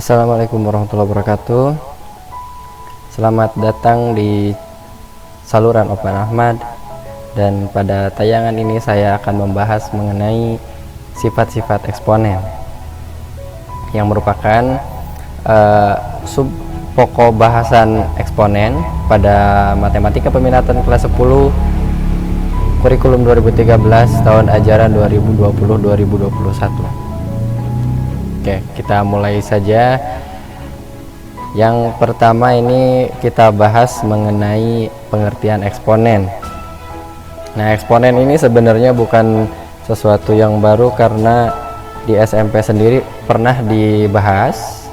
Assalamualaikum warahmatullahi wabarakatuh. Selamat datang di saluran Opan Ahmad, dan pada tayangan ini saya akan membahas mengenai sifat-sifat eksponen yang merupakan sub pokok bahasan eksponen pada matematika peminatan kelas 10 kurikulum 2013 tahun ajaran 2020-2021. Oke, kita mulai saja. Yang pertama ini kita bahas mengenai pengertian eksponen. Nah, eksponen ini sebenarnya bukan sesuatu yang baru karena di SMP sendiri pernah dibahas.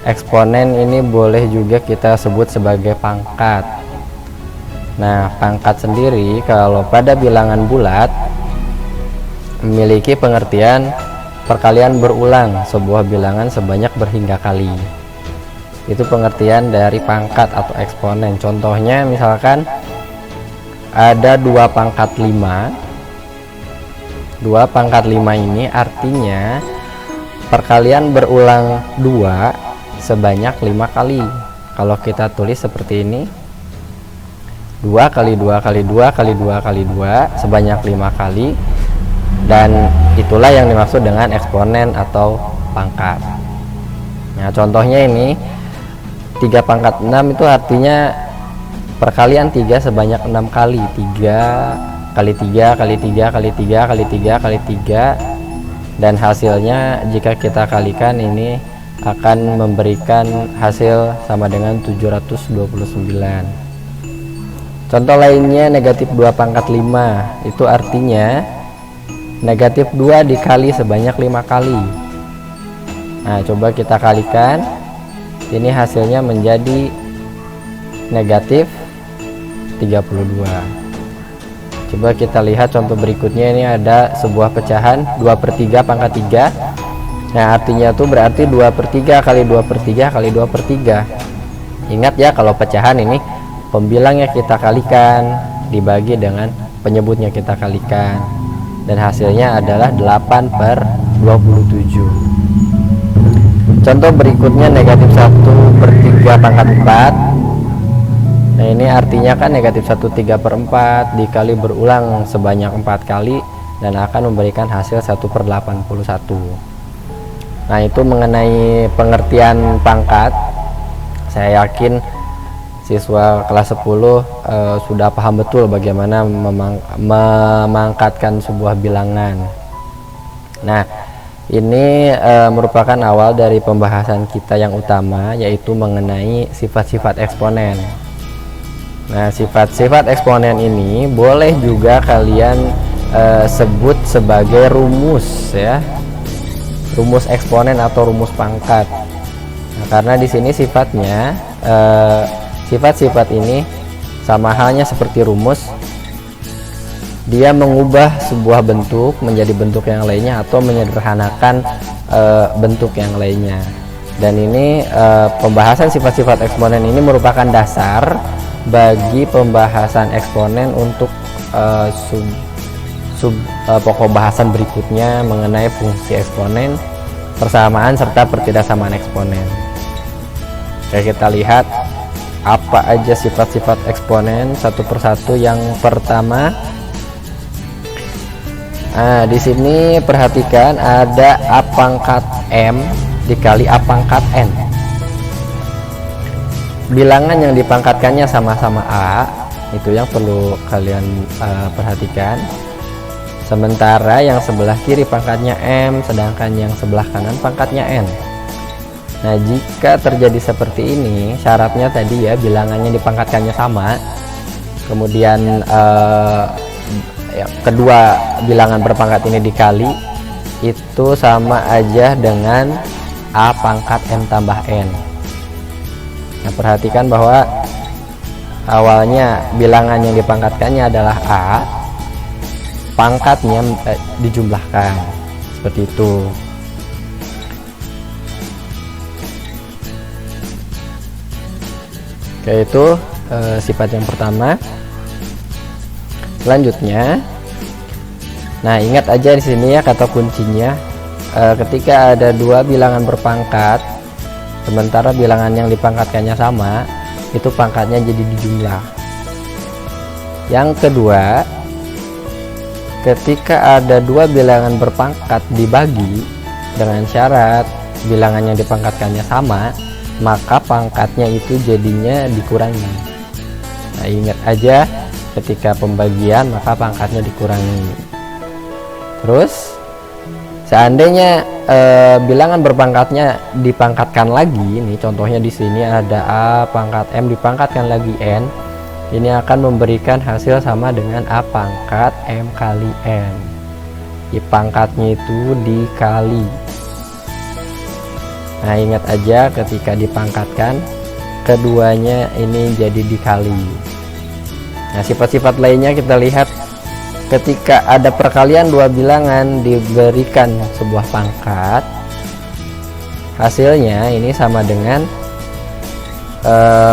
Eksponen ini boleh juga kita sebut sebagai pangkat. Nah, pangkat sendiri kalau pada bilangan bulat memiliki pengertian perkalian berulang sebuah bilangan sebanyak berhingga kali. Itu pengertian dari pangkat atau eksponen. Contohnya misalkan ada 2 pangkat 5. 2 pangkat 5 ini artinya perkalian berulang 2 sebanyak 5 kali. Kalau kita tulis seperti ini, 2 kali 2 kali 2 kali 2 kali 2 sebanyak 5 kali, dan itulah yang dimaksud dengan eksponen atau pangkat. Nah, contohnya ini 3 pangkat 6 itu artinya perkalian 3 sebanyak 6 kali. 3 kali 3 kali 3 kali 3 kali 3 kali 3, dan hasilnya jika kita kalikan ini akan memberikan hasil sama dengan 729. Contoh lainnya negatif 2 pangkat 5, itu artinya negatif 2 dikali sebanyak 5 kali. Nah, coba kita kalikan, ini hasilnya menjadi negatif 32. Coba kita lihat contoh berikutnya. Ini ada sebuah pecahan 2/3 pangkat 3. Nah, artinya tuh berarti 2/3 kali 2/3 kali 2/3. Ingat ya, kalau pecahan ini pembilangnya kita kalikan dibagi dengan penyebutnya kita kalikan, dan hasilnya adalah 8/27. Contoh berikutnya negatif 1/3 pangkat 4. Nah, ini artinya kan negatif 1/3/4 dikali berulang sebanyak 4 kali dan akan memberikan hasil 1/81. Nah, itu mengenai pengertian pangkat. Saya yakin siswa kelas 10 sudah paham betul bagaimana memangkatkan sebuah bilangan. Nah, ini merupakan awal dari pembahasan kita yang utama, yaitu mengenai sifat-sifat eksponen. Nah, sifat-sifat eksponen ini boleh juga kalian sebut sebagai rumus ya, rumus eksponen atau rumus pangkat. Nah, karena di sini sifatnya sifat-sifat ini sama halnya seperti rumus, dia mengubah sebuah bentuk menjadi bentuk yang lainnya atau menyederhanakan bentuk yang lainnya. Dan ini pembahasan sifat-sifat eksponen ini merupakan dasar bagi pembahasan eksponen untuk pokok bahasan berikutnya mengenai fungsi eksponen, persamaan serta pertidaksamaan eksponen. Oke, kita lihat apa aja sifat-sifat eksponen satu persatu. Yang pertama, nah, di sini perhatikan ada A pangkat M dikali A pangkat N. Bilangan yang dipangkatkannya sama-sama A, itu yang perlu kalian perhatikan. Sementara yang sebelah kiri pangkatnya M, sedangkan yang sebelah kanan pangkatnya N. Nah, jika terjadi seperti ini, syaratnya tadi ya, bilangannya dipangkatkannya sama, kemudian kedua bilangan berpangkat ini dikali, itu sama aja dengan A pangkat M tambah N. Nah, perhatikan bahwa awalnya bilangan yang dipangkatkannya adalah A, pangkatnya dijumlahkan seperti itu. Oke, itu sifat yang pertama. Selanjutnya, nah ingat aja di sini ya kata kuncinya, ketika ada 2 bilangan berpangkat Sementara bilangan yang dipangkatkannya sama, itu pangkatnya jadi dijumlah. Yang kedua, ketika ada dua bilangan berpangkat dibagi dengan syarat bilangan yang dipangkatkannya sama, maka pangkatnya itu jadinya dikurangi. Nah, ingat aja, ketika pembagian maka pangkatnya dikurangi. Terus seandainya bilangan berpangkatnya dipangkatkan lagi, nih contohnya di sini ada A pangkat M dipangkatkan lagi N, ini akan memberikan hasil sama dengan A pangkat M kali N. Di pangkatnya itu dikali. Nah, ingat aja ketika dipangkatkan keduanya ini jadi dikali. Nah, sifat-sifat lainnya kita lihat. Ketika ada perkalian dua bilangan diberikan sebuah pangkat, hasilnya ini sama dengan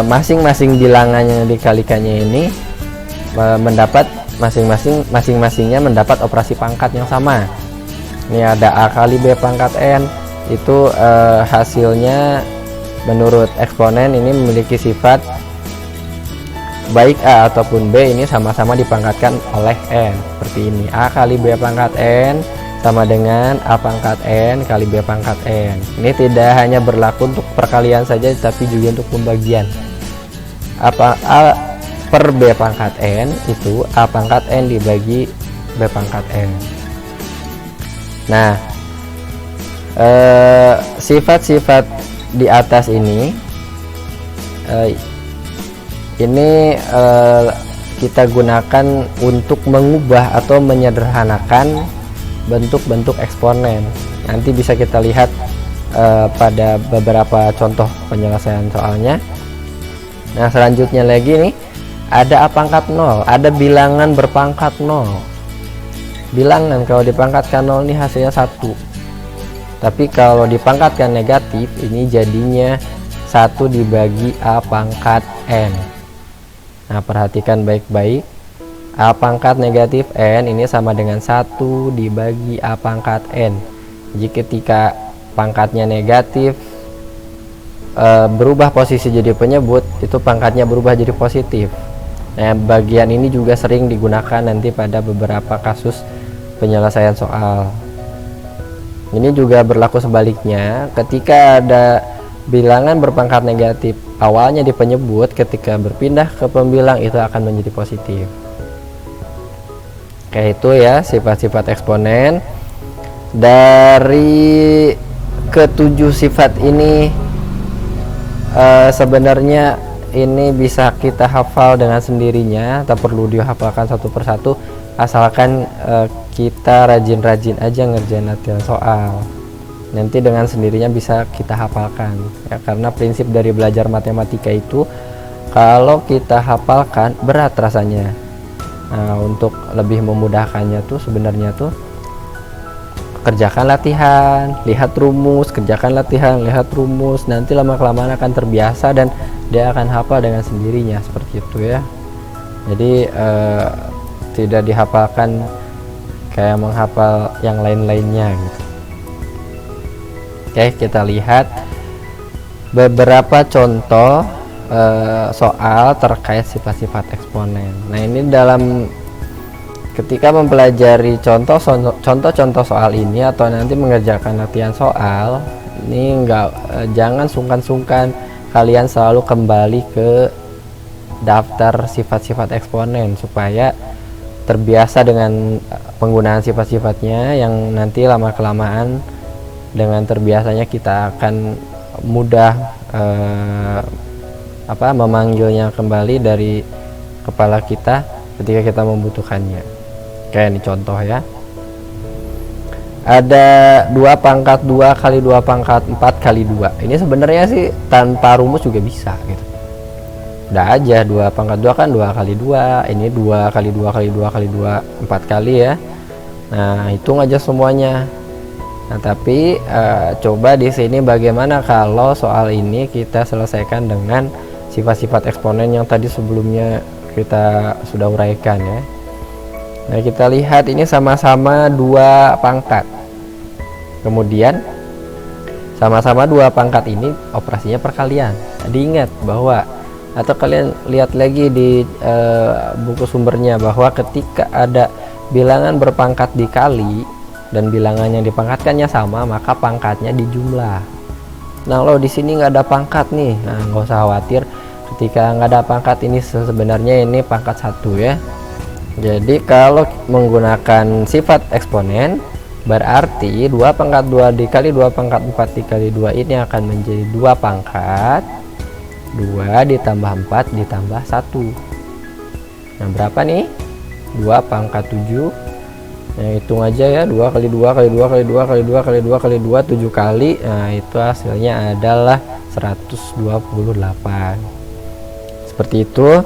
masing-masing bilangan yang dikalikannya ini mendapat masing-masingnya mendapat operasi pangkat yang sama. Ini ada A kali B pangkat N, itu hasilnya menurut eksponen ini memiliki sifat baik A ataupun B ini sama-sama dipangkatkan oleh N. Seperti ini, A kali B pangkat N sama dengan A pangkat N kali B pangkat N. Ini tidak hanya berlaku untuk perkalian saja, tapi juga untuk pembagian. A per B pangkat N itu A pangkat N dibagi B pangkat N. Nah, sifat-sifat di atas ini kita gunakan untuk mengubah atau menyederhanakan bentuk-bentuk eksponen. Nanti bisa kita lihat pada beberapa contoh penyelesaian soalnya. Nah, selanjutnya lagi nih, ada A pangkat 0, ada bilangan berpangkat 0. Bilangan kalau dipangkatkan 0 ini hasilnya 1. Tapi kalau dipangkatkan negatif, ini jadinya 1 dibagi A pangkat N. Nah, perhatikan baik-baik. A pangkat negatif N ini sama dengan 1 dibagi A pangkat N. Jika ketika pangkatnya negatif, berubah posisi jadi penyebut, itu pangkatnya berubah jadi positif. Nah, bagian ini juga sering digunakan nanti pada beberapa kasus penyelesaian soal. Ini juga berlaku sebaliknya, ketika ada bilangan berpangkat negatif awalnya di penyebut, ketika berpindah ke pembilang itu akan menjadi positif. Kayak itu ya sifat-sifat eksponen. Dari ketujuh sifat ini sebenarnya ini bisa kita hafal dengan sendirinya, tak perlu dihafalkan satu persatu, asalkan kita rajin-rajin aja ngerjain latihan soal. Nanti dengan sendirinya bisa kita hafalkan ya, karena prinsip dari belajar matematika itu kalau kita hafalkan berat rasanya. Nah, untuk lebih memudahkannya tuh sebenarnya tuh kerjakan latihan, lihat rumus, kerjakan latihan, lihat rumus, nanti lama-kelamaan akan terbiasa dan dia akan hafal dengan sendirinya, seperti itu ya. Jadi tidak dihafalkan kayak menghafal yang lain-lainnya gitu. Oke, kita lihat beberapa contoh soal terkait sifat-sifat eksponen. Nah, ini dalam ketika mempelajari contoh-contoh soal ini atau nanti mengerjakan latihan soal ini, jangan sungkan-sungkan kalian selalu kembali ke daftar sifat-sifat eksponen supaya terbiasa dengan penggunaan sifat-sifatnya, yang nanti lama-kelamaan dengan terbiasanya kita akan mudah memanggilnya kembali dari kepala kita ketika kita membutuhkannya. Kayak ini contoh ya, ada 2 pangkat 2 kali 2 pangkat 4 kali 2. Ini sebenarnya sih tanpa rumus juga bisa gitu, udah aja 2 pangkat 2 kan 2 kali 2, ini 2 kali 2 kali 2 kali 2 4 kali ya. Nah, hitung aja semuanya. Nah, tapi coba di sini bagaimana kalau soal ini kita selesaikan dengan sifat-sifat eksponen yang tadi sebelumnya kita sudah uraikan ya. Nah, kita lihat ini sama-sama 2 pangkat. Kemudian sama-sama dua pangkat ini operasinya perkalian. Diingat bahwa, atau kalian lihat lagi di buku sumbernya, bahwa ketika ada bilangan berpangkat dikali dan bilangan yang dipangkatkannya sama, maka pangkatnya dijumlah. Nah, kalau di sini nggak ada pangkat nih, nah nggak usah khawatir. Ketika nggak ada pangkat ini sebenarnya ini pangkat 1 ya. Jadi kalau menggunakan sifat eksponen, berarti 2 pangkat 2 dikali 2 pangkat 4 dikali 2 ini akan menjadi 2 pangkat 2 ditambah 4 ditambah 1. Nah, berapa nih? 2 pangkat 7. Nah, hitung aja ya, 2 kali 2 kali 2 kali 2 kali 2 kali 2 kali 2, 7 kali. Nah, itu hasilnya adalah 128. Seperti itu.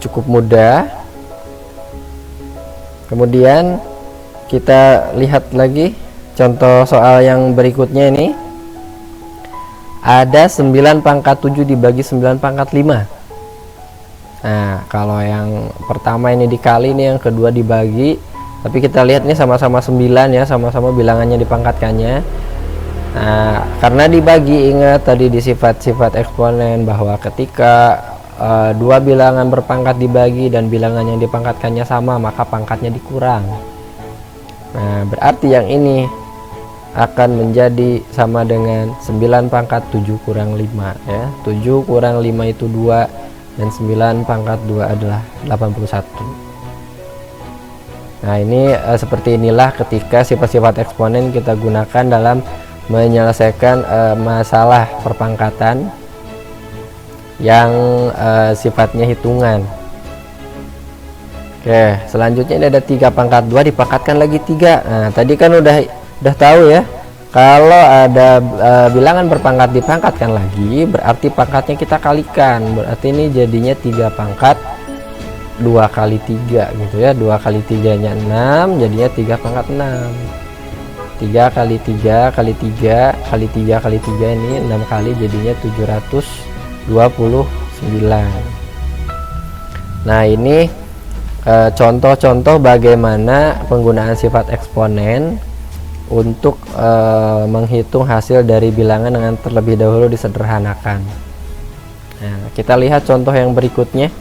Cukup mudah. Kemudian kita lihat lagi contoh soal yang berikutnya ini. Ada 9 pangkat 7 dibagi 9 pangkat 5. Nah, kalau yang pertama ini dikali, ini yang kedua dibagi, tapi kita lihat ini sama-sama 9 ya, sama-sama bilangannya dipangkatkannya. Nah, karena dibagi, ingat tadi di sifat-sifat eksponen bahwa ketika dua bilangan berpangkat dibagi dan bilangan yang dipangkatkannya sama, maka pangkatnya dikurang. Nah, berarti yang ini akan menjadi sama dengan 9 pangkat 7 kurang 5 ya. 7 kurang 5 itu 2, dan 9 pangkat 2 adalah 81. Nah, ini seperti inilah ketika sifat-sifat eksponen kita gunakan dalam menyelesaikan masalah perpangkatan yang sifatnya hitungan. Oke, selanjutnya ini ada 3 pangkat 2 dipangkatkan lagi 3. Nah, tadi kan udah tahu ya, kalau ada bilangan berpangkat dipangkatkan lagi, berarti pangkatnya kita kalikan. Berarti ini jadinya 3 pangkat 2 kali 3 gitu ya. 2 kali 3 nya 6, jadinya 3 pangkat 6. 3 kali 3 kali 3 kali 3 kali 3 ini 6 kali, jadinya 729. Nah, ini contoh-contoh bagaimana penggunaan sifat eksponen untuk menghitung hasil dari bilangan dengan terlebih dahulu disederhanakan. Nah, kita lihat contoh yang berikutnya,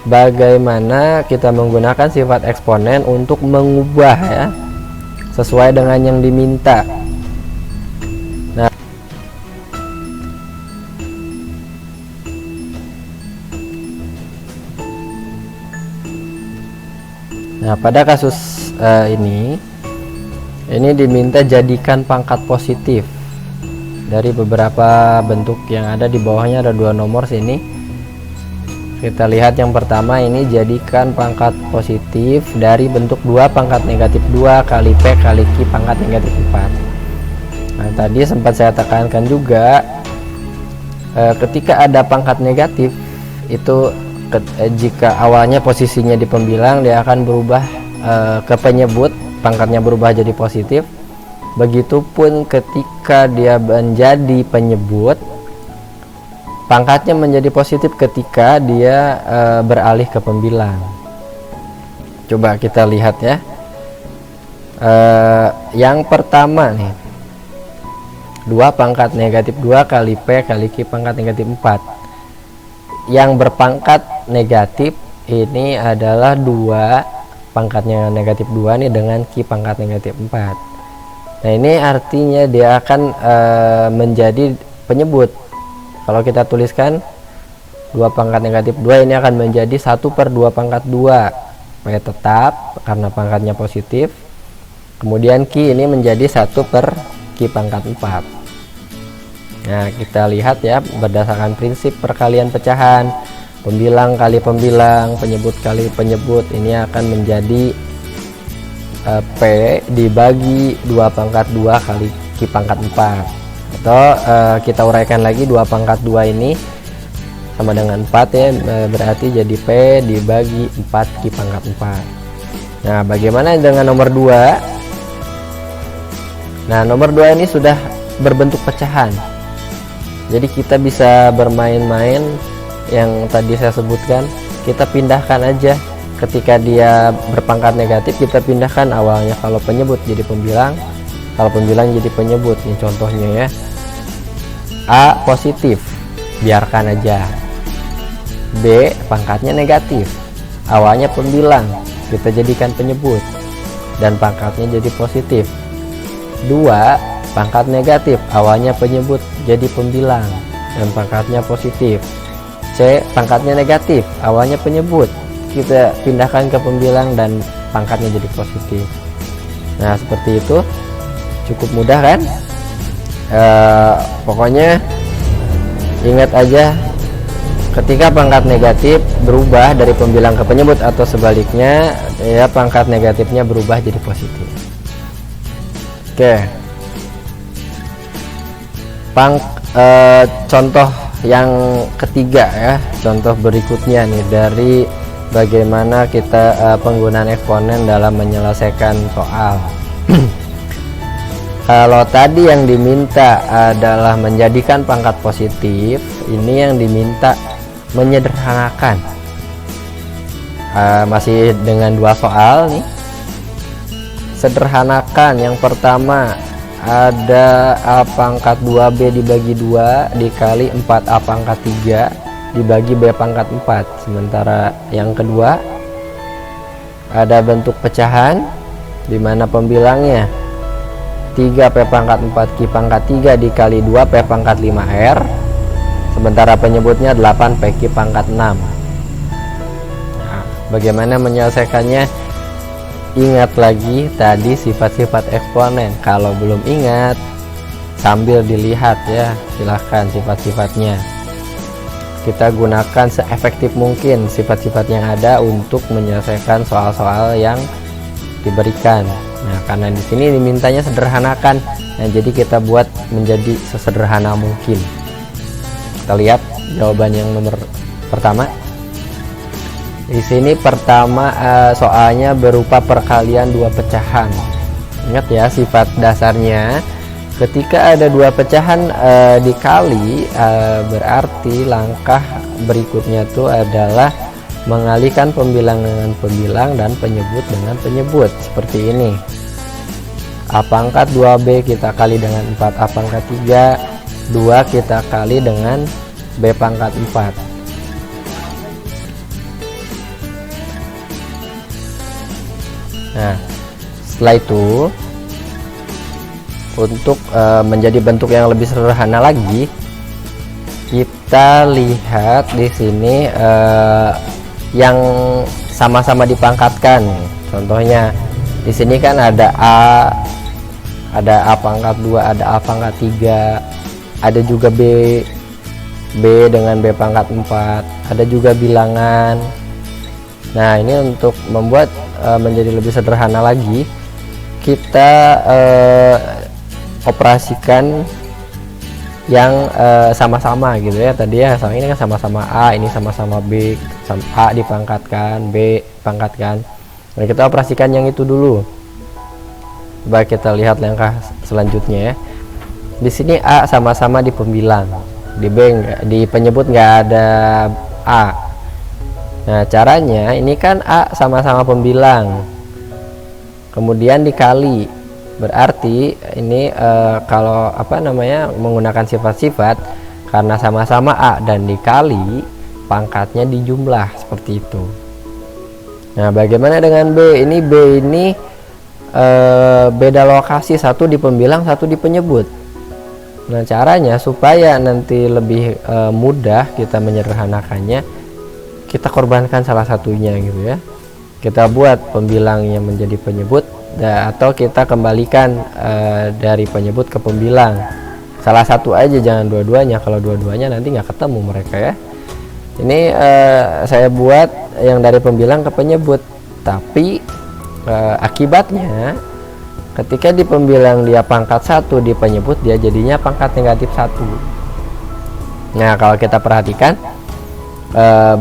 bagaimana kita menggunakan sifat eksponen untuk mengubah ya sesuai dengan yang diminta. Nah, pada kasus ini diminta jadikan pangkat positif dari beberapa bentuk yang ada di bawahnya. Ada 2 nomor sini. Kita lihat yang pertama, ini jadikan pangkat positif dari bentuk 2 pangkat negatif 2 kali P kali Q pangkat negatif 4. Nah, tadi sempat saya tekankan juga, ketika ada pangkat negatif itu jika awalnya posisinya di pembilang, dia akan berubah ke penyebut, pangkatnya berubah jadi positif. Begitupun ketika dia menjadi penyebut, pangkatnya menjadi positif ketika dia beralih ke pembilang. Coba kita lihat ya. Yang pertama nih, 2 pangkat negatif 2 kali P kali Q pangkat negatif 4. Yang berpangkat negatif ini adalah 2 pangkatnya negatif 2 nih dengan Q pangkat negatif 4. Nah, ini artinya dia akan menjadi penyebut. Kalau kita tuliskan 2 pangkat negatif 2, ini akan menjadi 1/2 pangkat 2 P tetap karena pangkatnya positif. Kemudian Q ini menjadi 1/Q pangkat 4. Nah, kita lihat ya, berdasarkan prinsip perkalian pecahan, pembilang kali pembilang, penyebut kali penyebut, ini akan menjadi P dibagi 2 pangkat 2 kali Q pangkat 4. Atau kita uraikan lagi, 2 pangkat 2 ini sama dengan 4 ya, berarti jadi P dibagi 4 Q pangkat 4. Nah, bagaimana dengan nomor 2? Nah, nomor 2 ini sudah berbentuk pecahan. Jadi kita bisa bermain-main yang tadi saya sebutkan. Kita pindahkan aja, ketika dia berpangkat negatif kita pindahkan awalnya kalau penyebut jadi pembilang, Kalau pembilang jadi penyebut nih contohnya ya. A positif, biarkan aja. B pangkatnya negatif, awalnya pembilang, kita jadikan penyebut dan pangkatnya jadi positif. 2 pangkat negatif, awalnya penyebut jadi pembilang dan pangkatnya positif. C pangkatnya negatif, awalnya penyebut, kita pindahkan ke pembilang dan pangkatnya jadi positif. Nah seperti itu, cukup mudah kan? Pokoknya ingat aja, ketika pangkat negatif berubah dari pembilang ke penyebut atau sebaliknya, ya pangkat negatifnya berubah jadi positif. Oke, contoh yang ketiga ya, contoh berikutnya nih dari bagaimana kita penggunaan eksponen dalam menyelesaikan soal. Kalau tadi yang diminta adalah menjadikan pangkat positif, ini yang diminta menyederhanakan. Masih dengan 2 soal nih. Sederhanakan. Yang pertama ada A pangkat 2B dibagi 2 dikali 4A pangkat 3 dibagi B pangkat 4. Sementara yang kedua ada bentuk pecahan di mana pembilangnya 3P pangkat 4Q pangkat 3 dikali 2P pangkat 5R, sementara penyebutnya 8PQ pangkat 6. Nah, bagaimana menyelesaikannya? Ingat lagi tadi sifat-sifat eksponen. Kalau belum ingat, sambil dilihat ya, silahkan sifat-sifatnya. Kita gunakan seefektif mungkin sifat-sifat yang ada untuk menyelesaikan soal-soal yang diberikan. Nah, karena di sini dimintanya sederhanakan, nah jadi kita buat menjadi sesederhana mungkin. Kita lihat jawaban yang nomor pertama. Di sini pertama soalnya berupa perkalian 2 pecahan. Ingat ya sifat dasarnya, ketika ada 2 pecahan dikali, berarti langkah berikutnya itu adalah mengalihkan pembilang dengan pembilang dan penyebut dengan penyebut, seperti ini. A pangkat 2B kita kali dengan 4A pangkat 3, 2 kita kali dengan B pangkat 4. Nah, setelah itu untuk menjadi bentuk yang lebih sederhana lagi, kita lihat di sini yang sama-sama dipangkatkan. Contohnya di sini kan ada A pangkat 2, ada A pangkat 3, ada juga B dengan B pangkat 4, ada juga bilangan. Nah, ini untuk membuat menjadi lebih sederhana lagi, kita operasikan yang sama-sama gitu ya. Tadi ya ini kan sama-sama A, ini sama-sama B, A dipangkatkan, B pangkatkan. Nah, kita operasikan yang itu dulu. Coba kita lihat langkah selanjutnya ya. Di sini A sama-sama di pembilang, di B di penyebut nggak ada A. Nah, caranya ini kan A sama-sama pembilang, kemudian dikali, berarti ini kalau menggunakan sifat-sifat, karena sama-sama A dan dikali, pangkatnya dijumlah seperti itu. Nah, bagaimana dengan B? Ini B ini beda lokasi, satu di pembilang, satu di penyebut. Nah, caranya supaya nanti lebih mudah kita menyederhanakannya, kita korbankan salah satunya gitu ya. Kita buat pembilangnya menjadi penyebut, atau kita kembalikan dari penyebut ke pembilang. Salah satu aja, jangan dua-duanya. Kalau dua-duanya nanti nggak ketemu mereka ya. Ini saya buat yang dari pembilang ke penyebut, tapi akibatnya ketika di pembilang dia pangkat 1, di penyebut dia jadinya pangkat negatif 1. Nah, kalau kita perhatikan,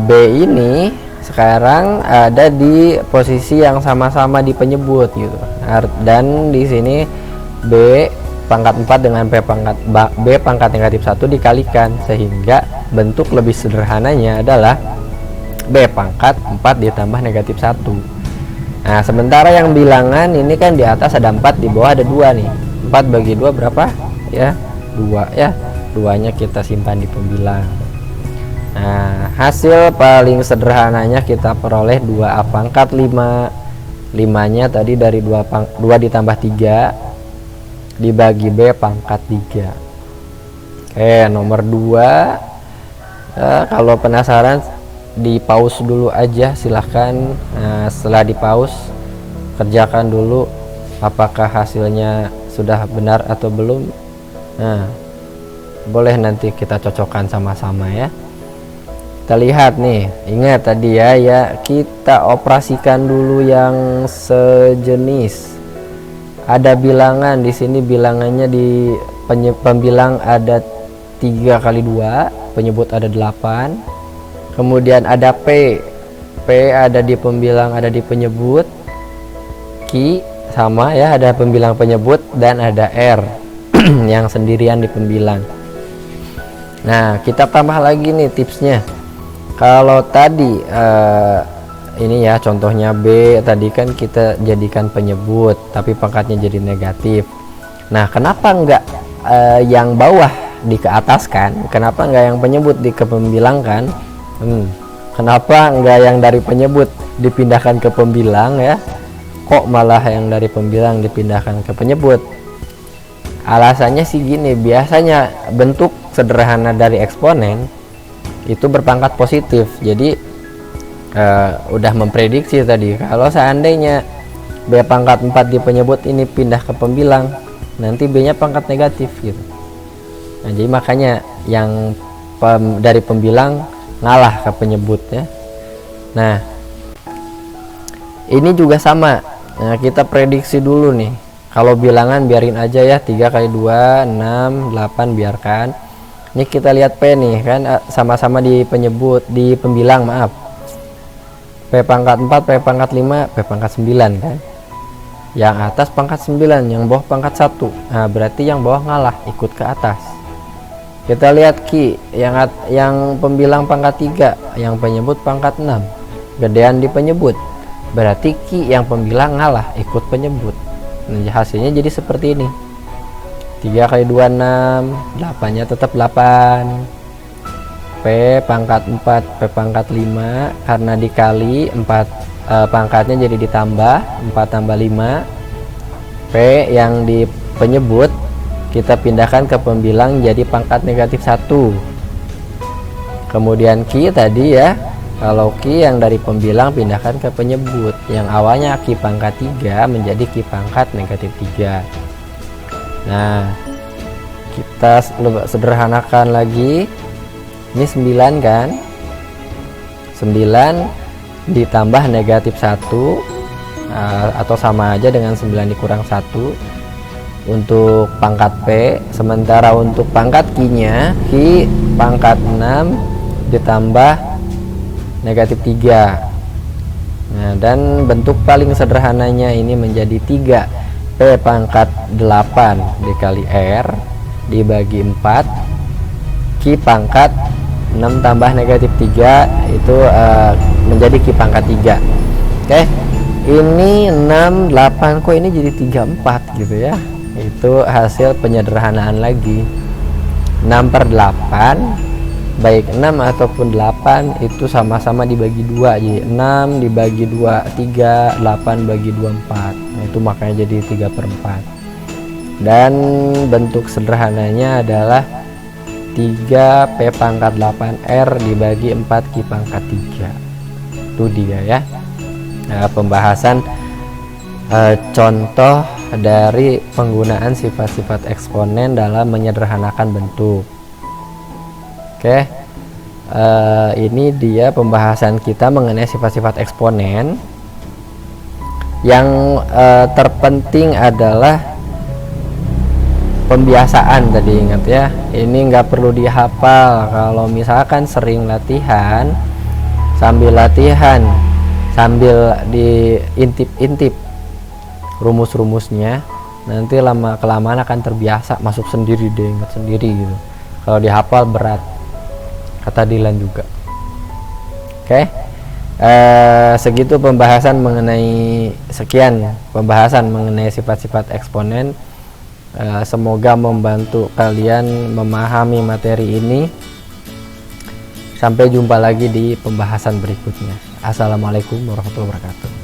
B ini sekarang ada di posisi yang sama-sama di penyebut gitu, dan di sini B pangkat 4 dengan B pangkat negatif 1 dikalikan, sehingga bentuk lebih sederhananya adalah B pangkat 4 ditambah negatif 1. Nah, sementara yang bilangan ini kan di atas ada 4, di bawah ada 2 nih, 4 bagi 2 berapa ya, 2 ya, 2-nya kita simpan di pembilang. Nah, hasil paling sederhananya kita peroleh 2A pangkat 5. 5-nya tadi dari 2 ditambah 3 dibagi B pangkat 3. Oke, nomor 2. Kalau penasaran di pause dulu aja silahkan. Setelah di pause kerjakan dulu apakah hasilnya sudah benar atau belum. Boleh nanti kita cocokkan sama-sama ya. Kita lihat nih, ingat tadi ya kita operasikan dulu yang sejenis. Ada bilangan di sini, bilangannya di pembilang ada 3 kali 2, penyebut ada 8. Kemudian ada P ada di pembilang, ada di penyebut. Q sama ya, ada pembilang penyebut, dan ada R yang sendirian di pembilang. Nah, kita tambah lagi nih tipsnya. Kalau tadi ini ya contohnya B tadi kan kita jadikan penyebut tapi pangkatnya jadi negatif. Nah, kenapa enggak yang bawah di ke atas kan? Kenapa enggak yang penyebut di ke pembilang kan? Kenapa enggak yang dari penyebut dipindahkan ke pembilang ya? Kok malah yang dari pembilang dipindahkan ke penyebut? Alasannya sih gini, biasanya bentuk sederhana dari eksponen itu berpangkat positif. Jadi udah memprediksi tadi kalau seandainya B pangkat 4 di penyebut ini pindah ke pembilang, nanti B nya pangkat negatif gitu. Nah, jadi makanya yang dari pembilang ngalah ke penyebut ya. Nah, ini juga sama. Nah, kita prediksi dulu nih. Kalau bilangan biarin aja ya, 3 kali 2 6, 8 biarkan. Ini kita lihat P nih kan, sama-sama di penyebut, di pembilang maaf. P pangkat 4, P pangkat 5, P pangkat 9 kan. Yang atas pangkat 9, yang bawah pangkat 1. Nah, berarti yang bawah ngalah, ikut ke atas. Kita lihat Q, yang pembilang pangkat 3, yang penyebut pangkat 6. Gedean di penyebut. Berarti Q yang pembilang ngalah, ikut penyebut. Nah, hasilnya jadi seperti ini. 3 kali 2 6, 8 nya tetap 8. P pangkat 4, P pangkat 5, karena dikali 4 pangkatnya jadi ditambah 4 tambah 5. P yang di penyebut kita pindahkan ke pembilang jadi pangkat negatif 1. Kemudian Q tadi ya, kalau Q yang dari pembilang pindahkan ke penyebut, yang awalnya Q pangkat 3 menjadi Q pangkat negatif 3. Nah, kita sederhanakan lagi. Ini 9 kan, 9 ditambah negatif 1 atau sama aja dengan 9 dikurang 1 untuk pangkat P. Sementara untuk pangkat Q nya, Q pangkat 6 ditambah negatif 3. Nah, dan bentuk paling sederhananya ini menjadi 3 P pangkat 8 dikali R dibagi 4 Q pangkat 6 tambah negatif 3 itu menjadi Q pangkat 3. Oke, ini 6 8 kok ini jadi 3 4 gitu ya. Itu hasil penyederhanaan lagi. 6/8 baik 6 ataupun 8 itu sama-sama dibagi 2, jadi 6 dibagi 2 3, 8 bagi 2 4. Nah, itu makanya jadi 3/4. Dan bentuk sederhananya adalah 3 P pangkat 8 R dibagi 4 Q pangkat 3. Itu dia ya. Nah, pembahasan contoh dari penggunaan sifat-sifat eksponen dalam menyederhanakan bentuk. Oke, ini dia pembahasan kita mengenai sifat-sifat eksponen. Yang terpenting adalah pembiasaan tadi, ingat ya. Ini nggak perlu dihafal. Kalau misalkan sering latihan, sambil diintip-intip rumus-rumusnya, nanti lama kelamaan akan terbiasa, masuk sendiri deh, ingat sendiri gitu. Kalau dihafal berat, kata Dilan juga. Oke, segitu pembahasan mengenai sifat-sifat eksponen. Semoga membantu kalian memahami materi ini. Sampai jumpa lagi di pembahasan berikutnya. Assalamualaikum warahmatullahi wabarakatuh.